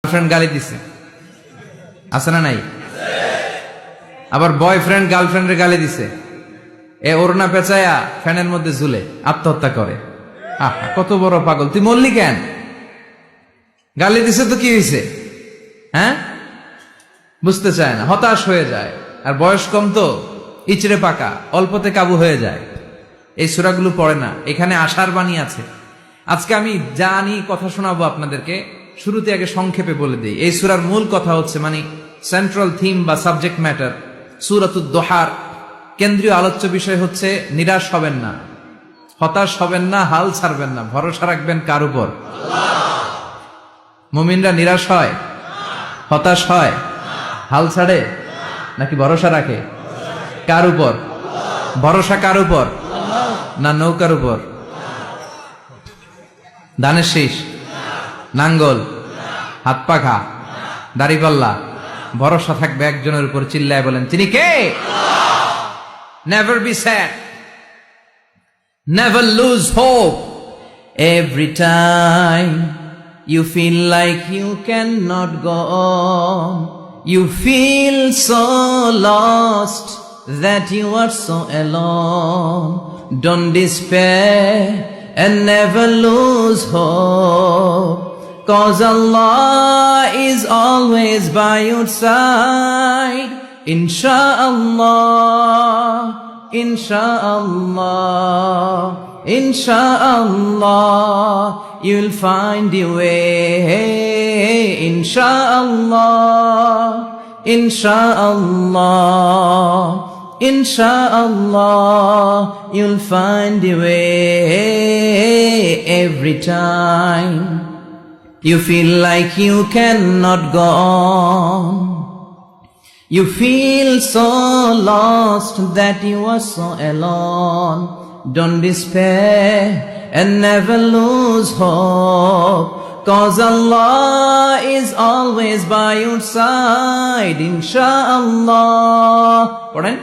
Girlfriend গালি দিছে, আছে না নাই? আবার বয়ফ্রেন্ড গার্লফ্রেন্ডের গালি দিছে, এ ওড়না পেঁচায়া ফ্যানের মধ্যে ঝুলে আত্মহত্যা করে। কত বড় পাগল! তুই মরলি কেন? গালি দিছে তো কি হয়েছে? হ্যাঁ, বুঝতে চায় না, হতাশ হয়ে যায়। আর বয়স কম তো, ইচড়ে পাকা, অল্পতে কাবু হয়ে যায়। এই সূরাগুলো পড়ে না, এখানে আশার বাণী আছে। আজকে আমি জানি কথা শোনাবো আপনাদেরকে, শুরুতে আগে সংক্ষেপে বলে দিই। এই সূরার মূল কথা হচ্ছে, মানে সেন্ট্রাল থিম বা সাবজেক্ট ম্যাটার, সূরাতুদ দোহার কেন্দ্রীয় আলোচ্য বিষয় হচ্ছে নিরাশ হবেন না, হতাশ হবেন না, হাল ছাড়বেন না, ভরসা রাখবেন কার উপর? মুমিনরা নিরাশ হয়, হতাশ হয়, হাল ছাড়ে নাকি ভরসা রাখে? কার উপর ভরসা? কার উপর? না নৌকার উপর, ধানের শীষ, নাঙ্গল, হাত পাখা, দাড়িপাল্লা? ভরসা থাকবে একজনের উপর। চিল্লায় বলেন, তিনি কে? Never be sad, never lose hope. Every time you feel like you cannot go on, you feel so lost that you are so alone. Don't despair and never lose hope, 'cause Allah is always by your side. Insha'Allah, Insha'Allah, Insha'Allah, you'll find your way. Insha'Allah, Insha'Allah, Insha'Allah, you'll find your way. Every time you feel like you cannot go on, you feel so lost that you are so alone. Don't despair and never lose hope, 'cause Allah is always by your side. Insha'Allah, পড়েন,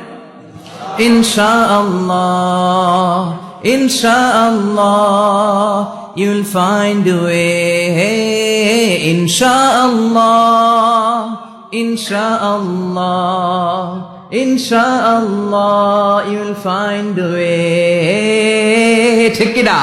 Insha'Allah, Insha'Allah, you'll find a way. Insha'Allah, Insha'Allah, Insha'Allah, you'll find a way. ঠিক কি না?